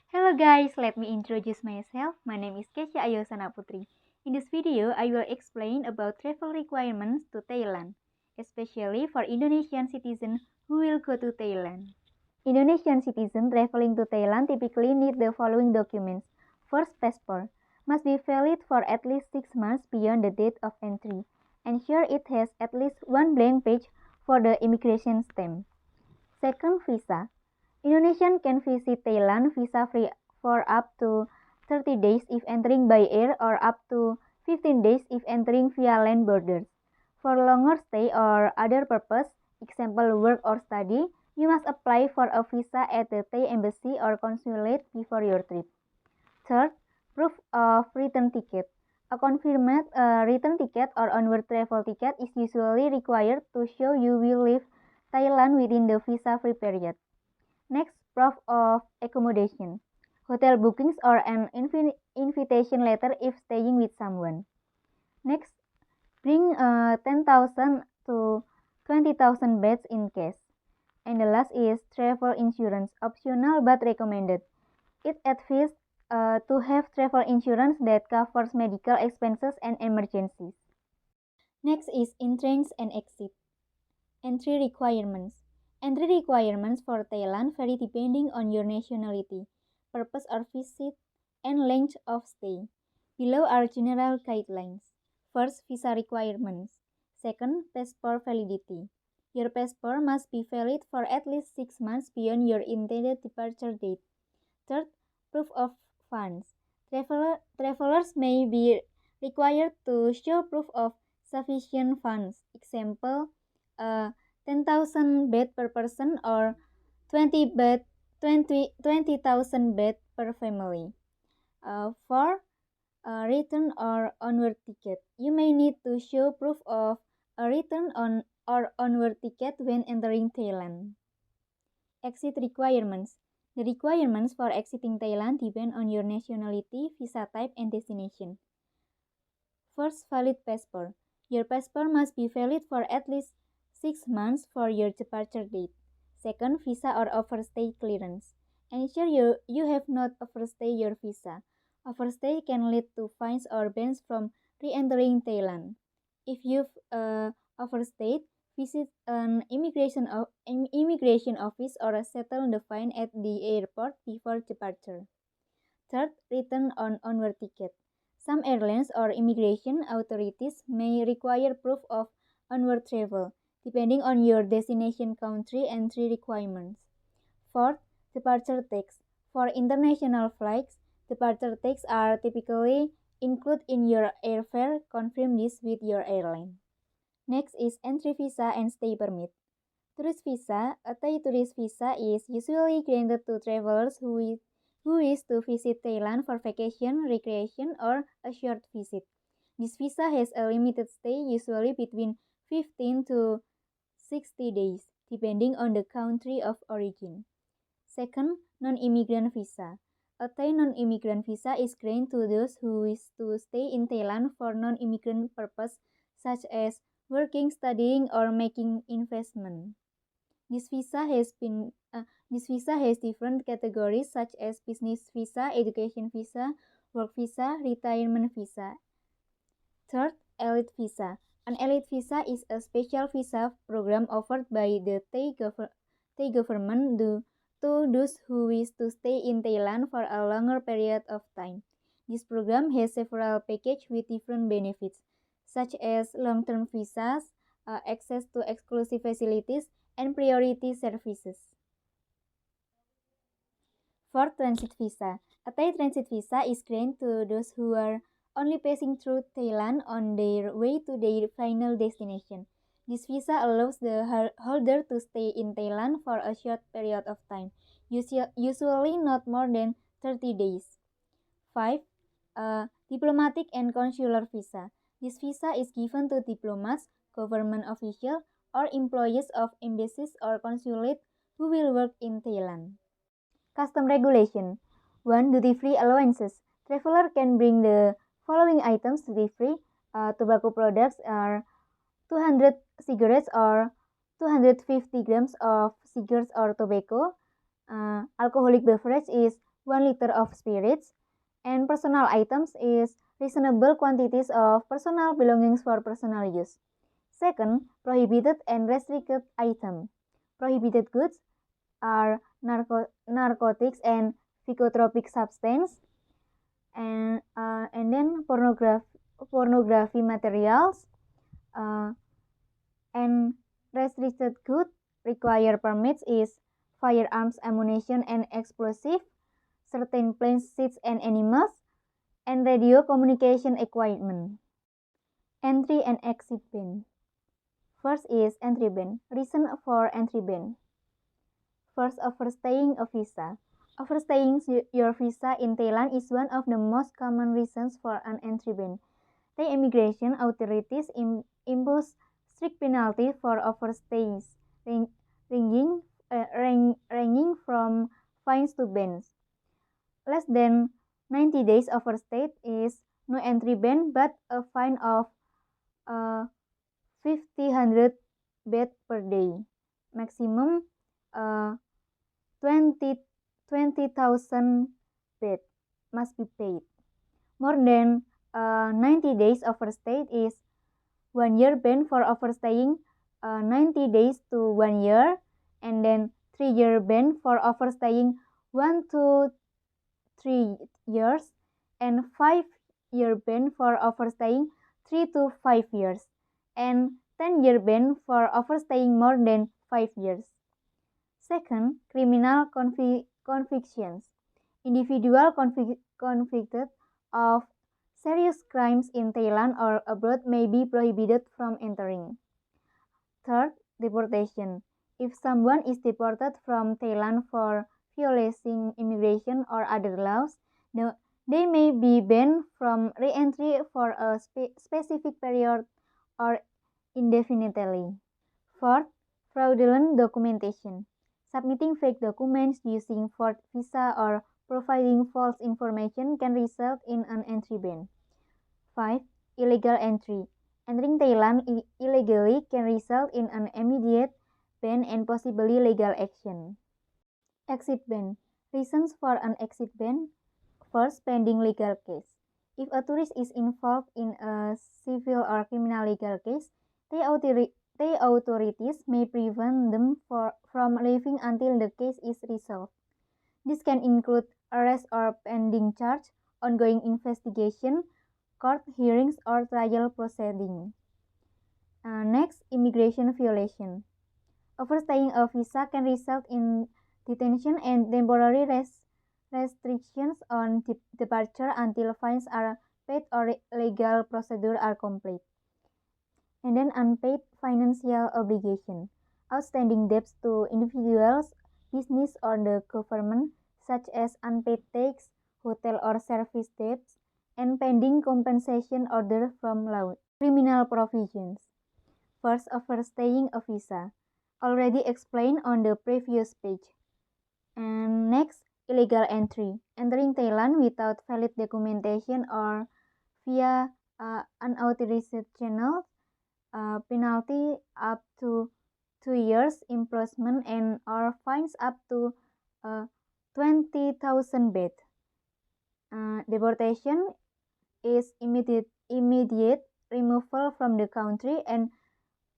Hello guys, let me introduce myself. My name is Kesha Ayosana Putri. In this video, I will explain about travel requirements to Thailand, especially for Indonesian citizens who will go to Thailand. Indonesian citizens traveling to Thailand typically need the following documents. First, passport must be valid for at least 6 months beyond the date of entry. Ensure it has at least one blank page for the immigration stamp. Second, visa. Indonesian can visit Thailand visa-free for up to 30 days if entering by air or up to 15 days if entering via land borders. For longer stay or other purpose, example work or study, you must apply for a visa at the Thai embassy or consulate before your trip. Third, proof of return ticket. A confirmed return ticket or onward travel ticket is usually required to show you will leave Thailand within the visa-free period. Next, proof of accommodation. Hotel bookings or an invitation letter if staying with someone. Next, bring 10,000 to 20,000 baht in cash. And the last is travel insurance, optional but recommended. It advised to have travel insurance that covers medical expenses and emergencies. Next is entrance and exit. Entry requirements. Entry requirements for Thailand vary depending on your nationality, purpose of visit, and length of stay. Below are general guidelines. First, visa requirements. Second, passport validity. Your passport must be valid for at least 6 months beyond your intended departure date. Third, proof of funds. Travelers may be required to show proof of sufficient funds. Example, 10,000 baht per person or 20,000 baht per family. For a return or onward ticket, you may need to show proof of a return on or onward ticket when entering Thailand. Exit requirements. The requirements for exiting Thailand depend on your nationality, visa type, and destination. First, valid passport. Your passport must be valid for at least 6 months for your departure date. Second, visa or overstay clearance. Ensure you have not overstayed your visa. Overstay can lead to fines or bans from re-entering Thailand. If you've overstayed, visit an immigration office or settle the fine at the airport before departure. Third, return on onward ticket. Some airlines or immigration authorities may require proof of onward travel, depending on your destination country entry requirements. Fourth, departure tax. For international flights, departure tax are typically included in your airfare. Confirm this with your airline. Next is entry visa and stay permit. Tourist visa. A Thai tourist visa is usually granted to travelers who wish to visit Thailand for vacation, recreation, or a short visit. This visa has a limited stay, usually between 15 to 60 days, depending on the country of origin. Second, non-immigrant visa. A Thai non-immigrant visa is granted to those who wish to stay in Thailand for non-immigrant purposes such as working, studying, or making investment. This visa has been this visa has different categories such as business visa, education visa, work visa, retirement visa. Third, elite visa. An elite visa is a special visa program offered by the Thai government to those who wish to stay in Thailand for a longer period of time. This program has several packages with different benefits, such as long-term visas, access to exclusive facilities, and priority services. Fourth, transit visa. A Thai transit visa is granted to those who are only passing through Thailand on their way to their final destination. This visa allows the holder to stay in Thailand for a short period of time, usually not more than 30 days. 5. Diplomatic and consular visa. This visa is given to diplomats, government officials, or employees of embassies or consulate who will work in Thailand. Custom regulation. 1. Duty-free allowances. Traveler can bring the following items duty-free. Tobacco products are 200 cigarettes or 250 grams of cigarettes or tobacco. Alcoholic beverage is 1 liter of spirits, and personal items is reasonable quantities of personal belongings for personal use. Second, prohibited and restricted item. Prohibited goods are narcotics and psychotropic substance, and then pornography materials, and restricted goods require permits is firearms, ammunition, and explosive, certain planes, seeds, and animals, and radio communication equipment. Entry and exit ban. First is entry ban. Reason for entry ban. First, overstaying a visa. Overstaying your visa in Thailand is one of the most common reasons for an entry ban. Thai immigration authorities impose strict penalty for overstays, ranging from fines to bans. Less than 90 days overstayed is no entry ban but a fine of 500 baht per day. Maximum 20,000 baht must be paid. More than 90 days overstayed is 1 year ban for overstaying 90 days to 1 year, and then 3-year ban for overstaying 1 to 3 years, and 5-year ban for overstaying 3 to 5 years, and 10-year ban for overstaying more than 5 years. Second, criminal convictions. Individual convicted of serious crimes in Thailand or abroad may be prohibited from entering. Third, deportation. If someone is deported from Thailand for violating immigration or other laws, they may be banned from re-entry for a specific period or indefinitely. Fourth, fraudulent documentation. Submitting fake documents using fraud visa or providing false information can result in an entry ban. 5. Illegal entry. Entering Thailand illegally can result in an immediate ban and possibly legal action. Exit ban. Reasons for an exit ban. First, pending legal case. If a tourist is involved in a civil or criminal legal case, the authorities may prevent them from leaving until the case is resolved. This can include arrest or pending charge, ongoing investigation, court hearings, or trial proceedings. Next, immigration violation. Overstaying a visa can result in detention and temporary restrictions on departure until fines are paid or legal procedures are complete. And then unpaid financial obligation. Outstanding debts to individuals, business, or the government, such as unpaid tax, hotel or service debts, and pending compensation order from law. Criminal provisions. First, overstaying a visa. Already explained on the previous page. And next, illegal entry. Entering Thailand without valid documentation or via unauthorized channels. Penalty up to 2 years imprisonment and or fines up to 20,000 baht. Deportation is immediate removal from the country, and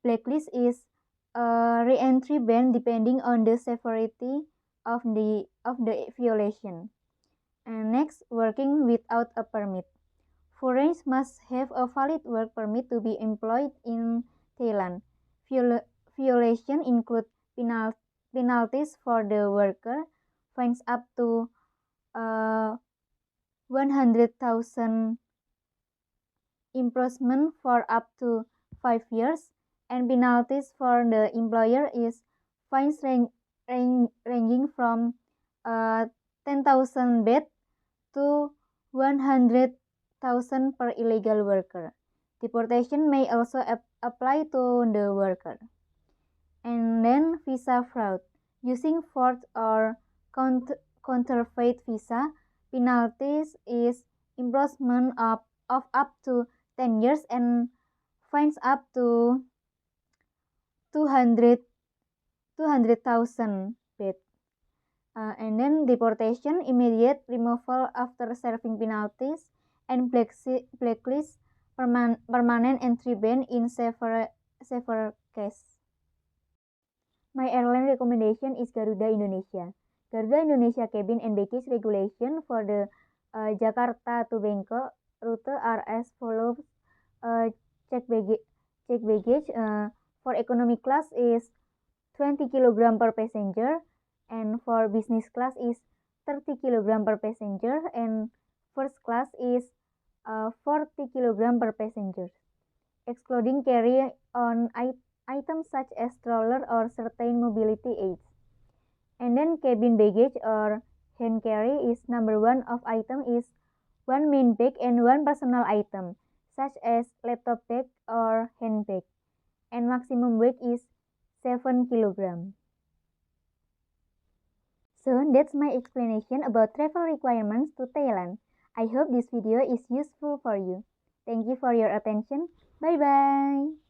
blacklist is a re-entry ban depending on the severity of the violation. And next, working without a permit. Foreigners must have a valid work permit to be employed in Thailand. Violation include penalties for the worker, fines up to 100,000, imprisonment for up to 5 years, and penalties for the employer is fines ranging from 10,000 baht to 100,000 per illegal worker. Deportation may also apply to the worker. And then visa fraud. Using fraud or counterfeit visa, penalties is imprisonment of up to 10 years and fines up to 200,000 baht. And then deportation, immediate removal after serving penalties, and blacklist, permanent entry ban in severe cases. My airline recommendation is Garuda Indonesia. Garuda Indonesia cabin and baggage regulation for the Jakarta to Bangkok route are as follows. Check baggage for economy class is 20 kg per passenger, and for business class is 30 kg per passenger, and first class is 40 kg per passenger, excluding carry on items such as stroller or certain mobility aids. And then cabin baggage or hand carry is number one of item is one main bag and one personal item, such as laptop bag or handbag, and maximum weight is 7 kg. So that's my explanation about travel requirements to Thailand. I hope this video is useful for you. Thank you for your attention. Bye bye.